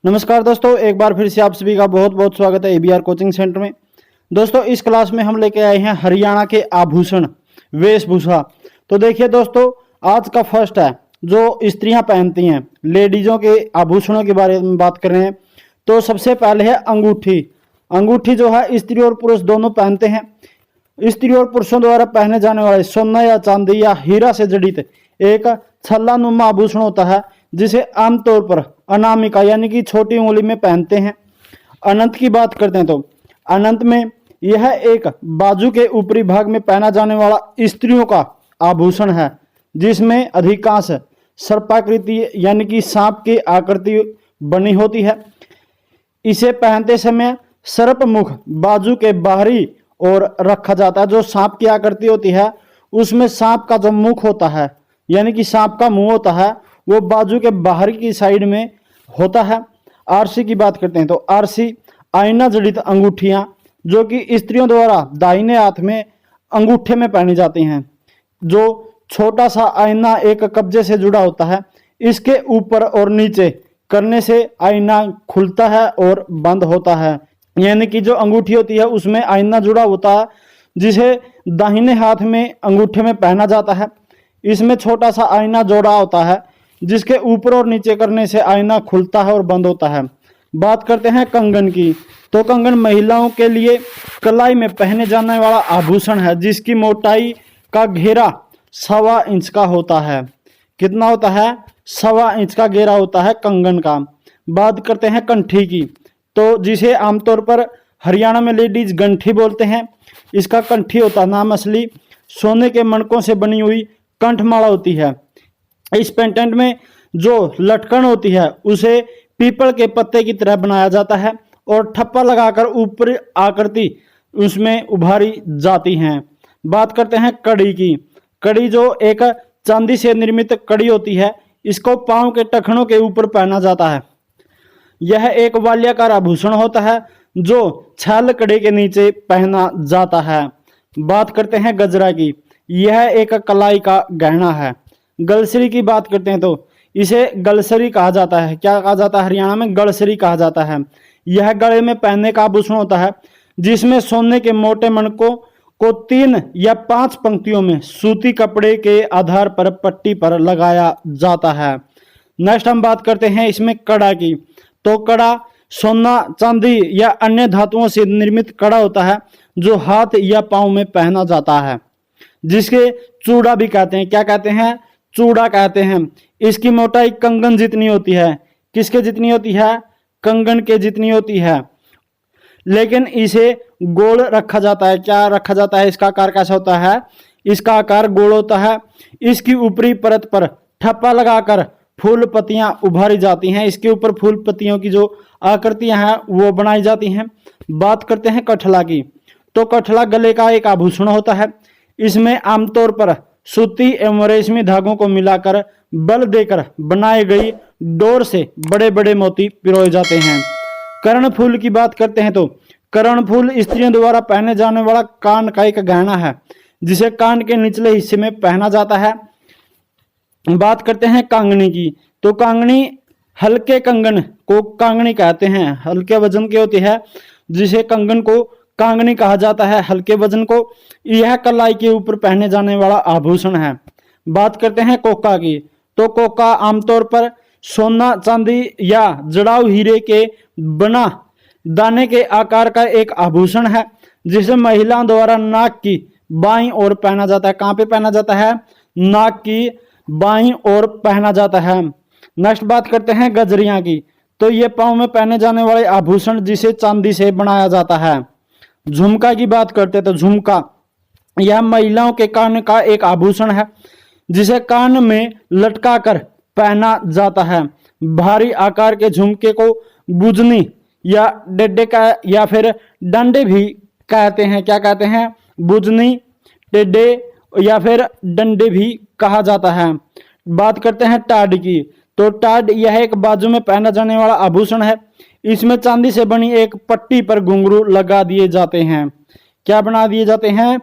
नमस्कार दोस्तों, एक बार फिर से आप सभी का बहुत बहुत स्वागत है एबीआर कोचिंग सेंटर में। दोस्तों, इस क्लास में हम लेके आए हैं हरियाणा के आभूषण वेशभूषा। तो देखिए दोस्तों, आज का फर्स्ट है जो स्त्रियां पहनती हैं, लेडीजों के आभूषणों के बारे में बात कर रहे हैं। तो सबसे पहले है अंगूठी। अंगूठी जो है स्त्री और पुरुष दोनों पहनते हैं। स्त्री और पुरुषों द्वारा पहने जाने वाले सोना या चांदी या हीरा से जड़ित एक छल्लानुमा आभूषण होता है, जिसे आमतौर पर अनामिका यानी कि छोटी उंगली में पहनते हैं। अनंत की बात करते हैं तो अनंत में यह एक बाजू के ऊपरी भाग में पहना जाने वाला स्त्रियों का आभूषण है, जिसमें अधिकांश सर्पाकृति यानी कि सांप की आकृति बनी होती है। इसे पहनते समय सर्प मुख बाजू के बाहरी ओर रखा जाता है। जो सांप की आकृति होती है उसमें सांप का जो मुख होता है यानी कि सांप का मुंह होता है वो बाजू के बाहर की साइड में होता है। आरसी की बात करते हैं तो आरसी आईना जड़ित अंगूठियां जो कि स्त्रियों द्वारा दाहिने हाथ में अंगूठे में पहनी जाती हैं। जो छोटा सा आईना एक कब्जे से जुड़ा होता है, इसके ऊपर और नीचे करने से आईना खुलता है और बंद होता है। यानी कि जो अंगूठी होती है उसमें आईना जुड़ा होता है, जिसे दाहिने हाथ में अंगूठे में पहना जाता है। इसमें छोटा सा आईना जोड़ा होता है, जिसके ऊपर और नीचे करने से आईना खुलता है और बंद होता है। बात करते हैं कंगन की। तो कंगन महिलाओं के लिए कलाई में पहने जाने वाला आभूषण है, जिसकी मोटाई का घेरा 1.25 इंच का होता है। कितना होता है? 1.25 इंच का घेरा होता है कंगन का। बात करते हैं कंठी की। तो जिसे आमतौर पर हरियाणा में लेडीज गंठी बोलते हैं। इसका कंठी होता नाम असली सोने के मणकों से बनी हुई कंठमाला होती है। इस पेंडेंट में जो लटकन होती है उसे पीपल के पत्ते की तरह बनाया जाता है और ठप्पा लगाकर ऊपर आकृति उसमें उभारी जाती हैं। बात करते हैं कड़ी की। कड़ी जो एक चांदी से निर्मित कड़ी होती है, इसको पांव के टखनों के ऊपर पहना जाता है। यह एक वाल्याकार आभूषण होता है जो छाल कड़ी के नीचे पहना जाता है। बात करते हैं गजरा की। यह एक कलाई का गहना है। गलसरी की बात करते हैं तो इसे गलसरी कहा जाता है। क्या कहा जाता है? हरियाणा में गलसरी कहा जाता है। यह गले में पहनने का आभूषण होता है, जिसमें सोने के मोटे मणकों को 3 या 5 पंक्तियों में सूती कपड़े के आधार पर पट्टी पर लगाया जाता है। नेक्स्ट हम बात करते हैं इसमें कड़ा की। तो कड़ा सोना, चांदी या अन्य धातुओं से निर्मित कड़ा होता है, जो हाथ या पांव में पहना जाता है, जिसके चूड़ा भी कहते हैं। क्या कहते हैं? चूड़ा कहते हैं। इसकी मोटाई कंगन जितनी होती है। किसके जितनी होती है? कंगन के जितनी होती है, लेकिन इसे गोल रखा जाता है। क्या रखा जाता है? इसका आकार कैसा होता है? इसका आकार गोल होता है। इसकी ऊपरी परत पर ठप्पा लगाकर फूल पत्तियां उभारी जाती हैं। इसके ऊपर फूल पत्तियों की जो आकृतियां हैं वो बनाई जाती हैं। बात करते हैं कठला की। तो कठला गले का एक आभूषण होता है। इसमें आमतौर पर सूती एवं रेशमी धागों को मिलाकर बल देकर बनाई गई डोर से बड़े बड़े मोती पिरोए जाते हैं। कर्णफूल की बात करते हैं तो कर्णफूल स्त्रियों द्वारा पहने जाने वाला कान का एक गहना है, जिसे कान के निचले हिस्से में पहना जाता है। बात करते हैं कांगनी की। तो कांगनी हल्के कंगन को कांगनी कहते हैं। हल्के वजन की होती है, जिसे कंगन को कांगनी कहा जाता है। हल्के वजन को यह कलाई के ऊपर पहने जाने वाला आभूषण है। बात करते हैं कोका की। तो कोका आमतौर पर सोना, चांदी या जड़ाऊ हीरे के बना दाने के आकार का एक आभूषण है, जिसे महिलाओं द्वारा नाक की बाईं ओर पहना जाता है। कहाँ पे पहना जाता है? नाक की बाईं ओर पहना जाता है। नेक्स्ट बात करते हैं गजरियां की। तो ये पांव में पहने जाने वाले आभूषण, जिसे चांदी से बनाया जाता है। झुमका की बात करते हैं तो झुमका यह महिलाओं के कान का एक आभूषण है, जिसे कान में लटका कर पहना जाता है। भारी आकार के झुमके को बुजनी या डेडे का या फिर डंडे भी कहते हैं। क्या कहते हैं? बुजनी, डेडे या फिर डंडे भी कहा जाता है। बात करते हैं टाड की। तो टाड यह एक बाजू में पहना जाने वाला आभूषण है। इसमें चांदी से बनी एक पट्टी पर घुंघरू लगा दिए जाते हैं। क्या बना दिए जाते हैं?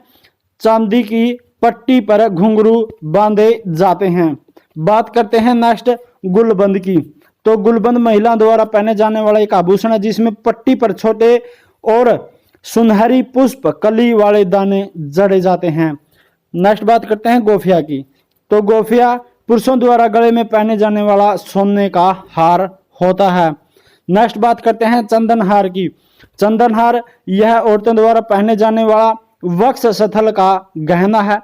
चांदी की पट्टी पर घुंघरू बांधे जाते हैं। बात करते हैं नेक्स्ट गुलबंद की। तो तो गुलबंद महिला द्वारा पहने जाने वाला एक आभूषण है जिसमें पट्टी पर छोटे और सुनहरी पुष्प कली वाले दाने जड़े जाते हैं। नेक्स्ट बात करते हैं गोफिया की। तो गोफिया पुरुषों द्वारा गले में पहने जाने वाला सोने का हार होता है। नेक्स्ट बात करते हैं चंदनहार की। चंदनहार यह औरतों द्वारा पहने जाने वाला वक्ष स्थल का गहना है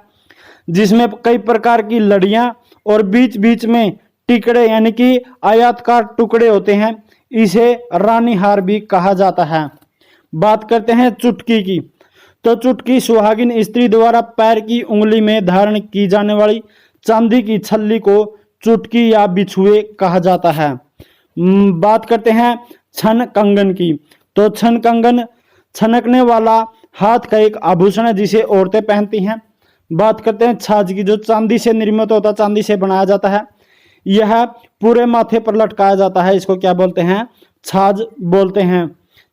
जिसमें कई प्रकार की लड़ियां और बीच बीच में टिकड़े यानी कि आयताकार टुकड़े होते हैं। इसे रानी हार भी कहा जाता है। बात करते हैं चुटकी की। तो चुटकी सुहागिन स्त्री द्वारा पैर की उंगली में धारण की जाने वाली चांदी की छल्ली को चुटकी या बिछुए कहा जाता है। बात करते हैं छन कंगन की। तो छन कंगन छनकने वाला हाथ का एक आभूषण है जिसे औरतें पहनती हैं। बात करते हैं छाछ की। जो चांदी से निर्मित होता है, चांदी से बनाया जाता है, यह पूरे माथे पर लटकाया जाता है। इसको क्या बोलते हैं? छाछ बोलते हैं।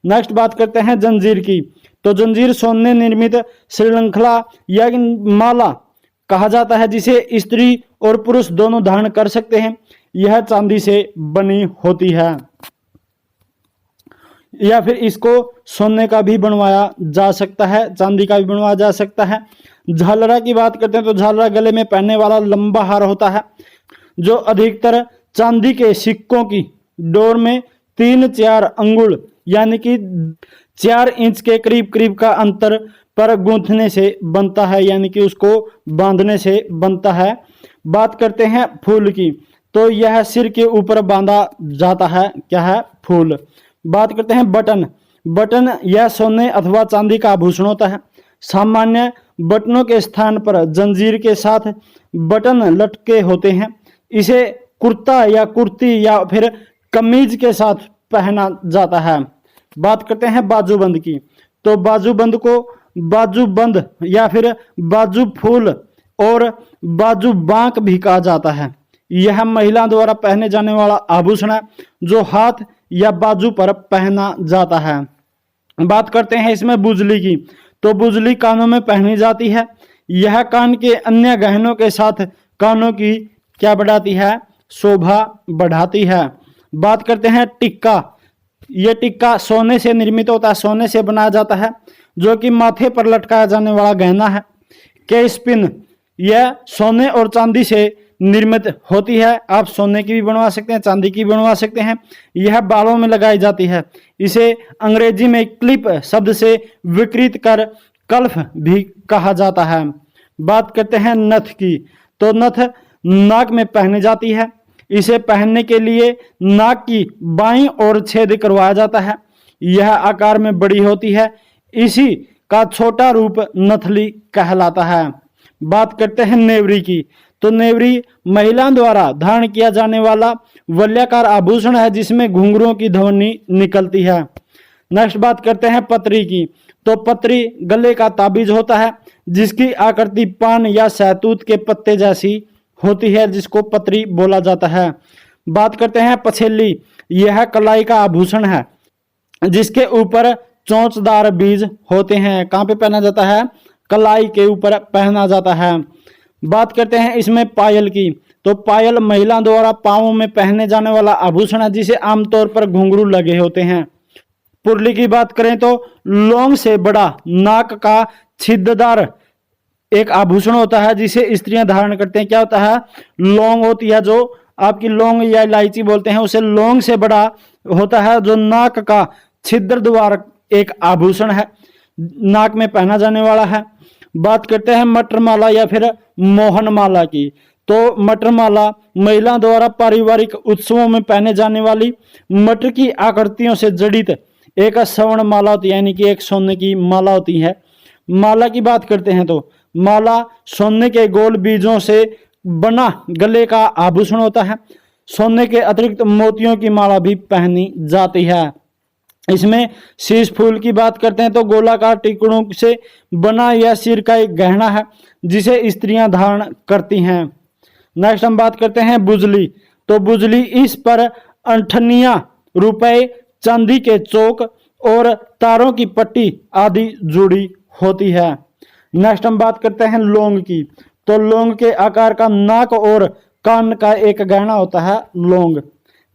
नेक्स्ट बात करते हैं जंजीर की। तो जंजीर सोने निर्मित श्रृंखला या माला कहा जाता है जिसे स्त्री और पुरुष दोनों धारण कर सकते हैं। यह चांदी से बनी होती है या फिर इसको सोने का भी बनवाया जा सकता है, चांदी का भी बनवाया जा सकता है। झालरा की बात करते हैं तो झालरा गले में पहनने वाला लंबा हार होता है जो अधिकतर चांदी के सिक्कों की डोर में 3-4 अंगुल यानी कि 4 इंच के करीब करीब का अंतर पर गूंथने से बनता है, यानी कि उसको बांधने से बनता है। बात करते हैं फूल की। तो यह सिर के ऊपर बांधा जाता है। क्या है? फूल। बात करते हैं बटन। बटन यह सोने अथवा चांदी का आभूषण होता है। सामान्य बटनों के स्थान पर जंजीर के साथ बटन लटके होते हैं। इसे कुर्ता या कुर्ती या फिर कमीज के साथ पहना जाता है। बात करते हैं बाजूबंद की। तो बाजूबंद को बाजूबंद या फिर बाजू फूल और बाजू बांक भी कहा जाता है। यह महिला द्वारा पहने जाने वाला आभूषण है जो हाथ या बाजू पर पहना जाता है। बात करते हैं इसमें बुजली की। तो बुजली कानों में पहनी जाती है। यह कान के अन्य गहनों के साथ कानों की क्या बढ़ाती है? शोभा बढ़ाती है। बात करते हैं टिक्का। यह टिक्का सोने से निर्मित होता है, सोने से बनाया जाता है जो कि माथे पर लटकाया जाने वाला गहना है। केशपिन यह सोने और चांदी से निर्मित होती है। आप सोने की भी बनवा सकते हैं, चांदी की भी बनवा सकते हैं। यह बालों में लगाई जाती है। इसे अंग्रेजी में क्लिप शब्द से विकृत कर कल्फ भी कहा जाता है। बात करते हैं नथ की। तो नथ नाक में पहनी जाती है। इसे पहनने के लिए नाक की बाईं ओर छेद करवाया जाता है। यह आकार में बड़ी होती है। इसी का छोटा रूप नथली कहलाता है। बात करते हैं नेवरी की। तो नेवरी महिला द्वारा धारण किया जाने वाला वलयाकार आभूषण है जिसमें घुंघरुओं की ध्वनि निकलती है। नेक्स्ट बात करते हैं पत्री की। तो पत्री गले का ताबीज होता है जिसकी आकृति पान या सहतूत के पत्ते जैसी होती है, जिसको पत्री बोला जाता है। बात करते हैं पछेली। यह कलाई का आभूषण है जिसके ऊपर चोंचदार बीज होते हैं। कहाँ पे पहना जाता है? कलाई के ऊपर पहना जाता है। बात करते हैं इसमें पायल की। तो पायल महिला द्वारा पांवों में पहने जाने वाला आभूषण है जिसे आमतौर पर घुंघरू लगे होते हैं। पुरली की बात करें तो लौंग से बड़ा नाक का छिद्रदार एक आभूषण होता है जिसे स्त्रियां धारण करते हैं। क्या होता है? लौंग होती है, जो आपकी लौंग या इलायची बोलते हैं, उसे लौंग से बड़ा होता है जो नाक का छिद्र द्वार एक आभूषण है, नाक में पहना जाने वाला है। बात करते हैं मटर माला या फिर मोहन माला की। तो मटर माला महिला द्वारा पारिवारिक उत्सवों में पहने जाने वाली मटर की आकृतियों से जड़ित एक स्वर्ण माला होती है, यानी कि एक सोने की माला होती है। माला की बात करते हैं तो माला सोने के गोल बीजों से बना गले का आभूषण होता है। सोने के अतिरिक्त मोतियों की माला भी पहनी जाती है। इसमें शीश फूल की बात करते हैं तो गोलाकार टिकड़ों से बना यह सिर का एक गहना है जिसे स्त्रियां धारण करती हैं। नेक्स्ट हम बात करते हैं बुजली। तो बुजली इस पर अंठनिया, रुपए, चांदी के चौक और तारों की पट्टी आदि जुड़ी होती है। नेक्स्ट हम बात करते हैं लौंग की। तो लौंग के आकार का नाक और कान का एक गहना होता है लौंग।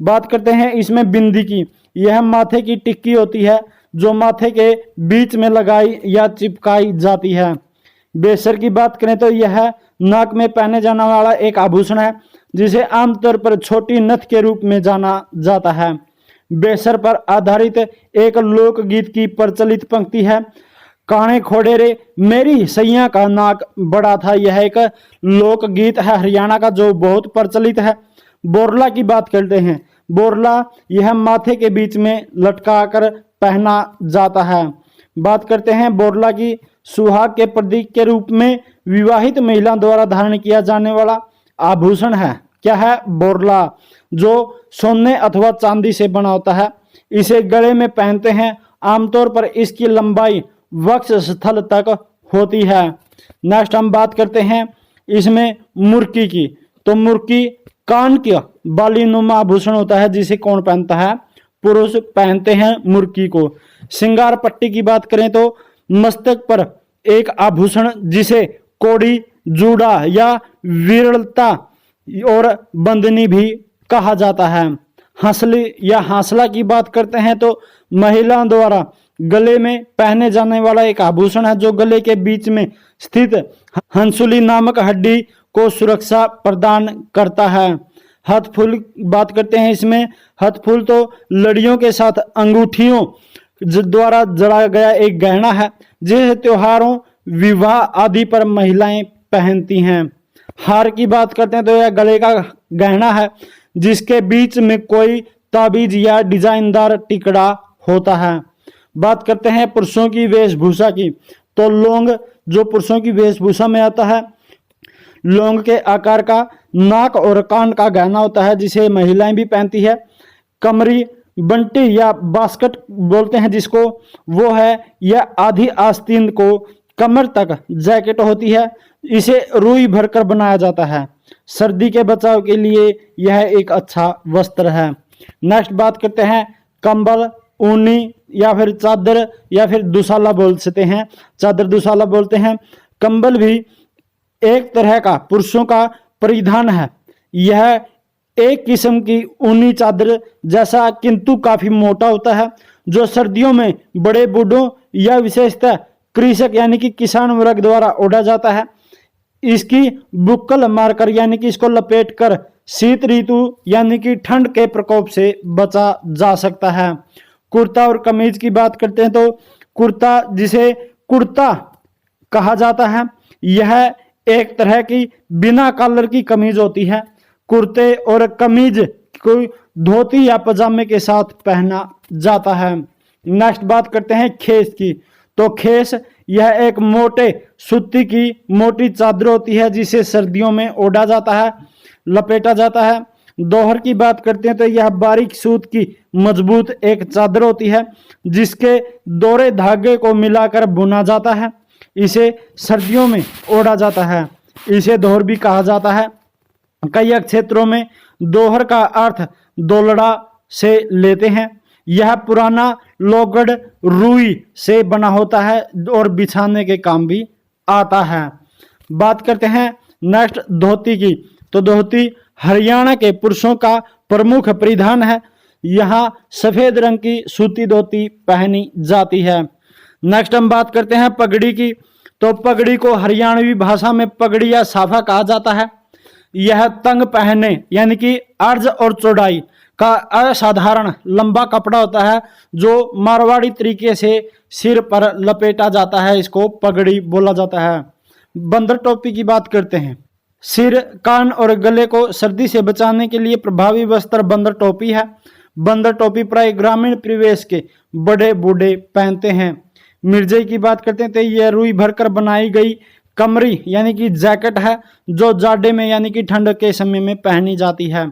बात करते हैं इसमें बिंदी की। यह माथे की टिक्की होती है जो माथे के बीच में लगाई या चिपकाई जाती है। बेसर की बात करें तो यह नाक में पहने जाने वाला एक आभूषण है जिसे आमतौर पर छोटी नथ के रूप में जाना जाता है। बेसर पर आधारित एक लोकगीत की प्रचलित पंक्ति है, काने खोड़े रे मेरी सैया का नाक बड़ा था। यह एक लोकगीत है हरियाणा का जो बहुत प्रचलित है। बोरला की बात करते हैं। बोरला यह माथे के बीच में लटका कर पहना जाता है। बात करते हैं बोरला की। सुहाग के प्रतीक के रूप में विवाहित महिला द्वारा धारण किया जाने वाला आभूषण है। क्या है? बोरला, जो सोने अथवा चांदी से बना होता है। इसे गले में पहनते हैं। आमतौर पर इसकी लंबाई वक्ष स्थल तक होती है। नेक्स्ट हम बात करते हैं इसमें मुर्की की। तो मुर्की कान का बालीनुमा आभूषण होता है जिसे कौन पहनता है? पुरुष पहनते हैं मुर्की को। श्रृंगार पट्टी की बात करें तो मस्तक पर एक आभूषण जिसे कोड़ी, जूड़ा या विरलता और बंदनी भी कहा जाता है। हंसली या हांसला की बात करते हैं तो महिलाओं द्वारा गले में पहने जाने वाला एक आभूषण है जो गले के बीच में स्थित हंसुली नामक हड्डी को सुरक्षा प्रदान करता है। हथफूल बात करते हैं इसमें। हथफूल तो लड़ियों के साथ अंगूठियों द्वारा जड़ा गया एक गहना है जिसे त्योहारों, विवाह आदि पर महिलाएं पहनती हैं। हार की बात करते हैं तो यह गले का गहना है जिसके बीच में कोई ताबीज या डिजाइनदार टिकड़ा होता है। बात करते हैं पुरुषों की वेशभूषा की। तो लौंग जो पुरुषों की वेशभूषा में आता है। लौंग के आकार का नाक और कान का गहना होता है जिसे महिलाएं भी पहनती है। कमरी, बंटी या बास्केट बोलते हैं जिसको, वो है यह आधी आस्तीन को कमर तक जैकेट होती है। इसे रुई भरकर बनाया जाता है। सर्दी के बचाव के लिए यह एक अच्छा वस्त्र है। नेक्स्ट बात करते हैं कंबल, ऊनी या फिर चादर या फिर दुशाला बोल सकते हैं। चादर दुशाला बोलते हैं। कंबल भी एक तरह का पुरुषों का परिधान है। यह एक किस्म की ऊनी चादर जैसा किंतु काफी मोटा होता है जो सर्दियों में बड़े बूढ़ों या विशेषतः कृषक यानी कि किसान वर्ग द्वारा ओढ़ा जाता है। इसकी बुक्कल मारकर यानी कि इसको लपेट कर शीत ऋतु यानी कि ठंड के प्रकोप से बचा जा सकता है। कुर्ता और कमीज की बात करते हैं तो कुर्ता जिसे कुर्ता कहा जाता है यह एक तरह की बिना कॉलर की कमीज होती है। कुर्ते और कमीज को धोती या पजामे के साथ पहना जाता है। नेक्स्ट बात करते हैं खेस की। तो खेस यह एक मोटे सूती की मोटी चादर होती है जिसे सर्दियों में ओढ़ा जाता है, लपेटा जाता है। दोहर की बात करते हैं तो यह बारीक सूत की मजबूत एक चादर होती है जिसके दोहरे धागे को मिलाकर बुना जाता है। इसे सर्दियों में ओढ़ा जाता है। इसे दोहर भी कहा जाता है। कई क्षेत्रों में दोहर का अर्थ दोलड़ा से लेते हैं। यह पुराना लोगड़ रुई से बना होता है और बिछाने के काम भी आता है। बात करते हैं नेक्स्ट धोती की। तो धोती हरियाणा के पुरुषों का प्रमुख परिधान है। यहाँ सफेद रंग की सूती धोती पहनी जाती है। नेक्स्ट हम बात करते हैं पगड़ी की। तो पगड़ी को हरियाणवी भाषा में पगड़ी या साफा कहा जाता है। यह तंग पहने यानी कि अर्ज और चौड़ाई का असाधारण लंबा कपड़ा होता है जो मारवाड़ी तरीके से सिर पर लपेटा जाता है। इसको पगड़ी बोला जाता है। बंदर टोपी की बात करते हैं। सिर, कान और गले को सर्दी से बचाने के लिए प्रभावी वस्त्र बंदर टोपी है। बंदर टोपी प्राय ग्रामीण परिवेश के बड़े बूढ़े पहनते हैं। मिर्जई की बात करते हैं तो यह रुई भरकर बनाई गई कमरी यानी कि जैकेट है जो जाड़े में यानी कि ठंड के समय में पहनी जाती है।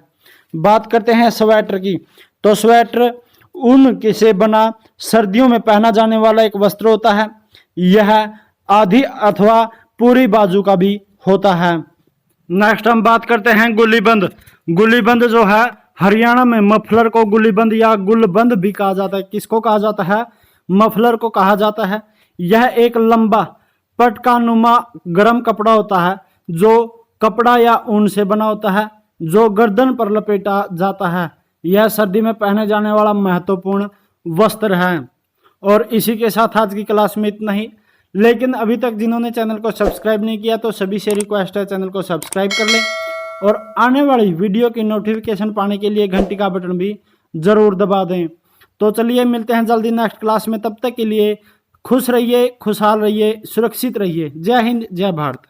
बात करते हैं स्वेटर की। तो स्वेटर ऊन से बना सर्दियों में पहना जाने वाला एक वस्त्र होता है। यह आधी अथवा पूरी बाजू का भी होता है। नेक्स्ट हम बात करते हैं गुलीबंद। गुलीबंद जो है हरियाणा में मफलर को गुलीबंद या गुलबंद भी कहा जाता है। किसको कहा जाता है? मफलर को कहा जाता है। यह एक लंबा पटकानुमा गर्म कपड़ा होता है जो कपड़ा या ऊन से बना होता है जो गर्दन पर लपेटा जाता है। यह सर्दी में पहने जाने वाला महत्वपूर्ण वस्त्र है। और इसी के साथ आज की क्लास में इतना ही। लेकिन अभी तक जिन्होंने चैनल को सब्सक्राइब नहीं किया तो सभी से रिक्वेस्ट है चैनल को सब्सक्राइब कर लें और आने वाली वीडियो की नोटिफिकेशन पाने के लिए घंटी का बटन भी जरूर दबा दें। तो चलिए मिलते हैं जल्दी नेक्स्ट क्लास में। तब तक के लिए खुश रहिए, खुशहाल रहिए, सुरक्षित रहिए। जय हिंद, जय भारत।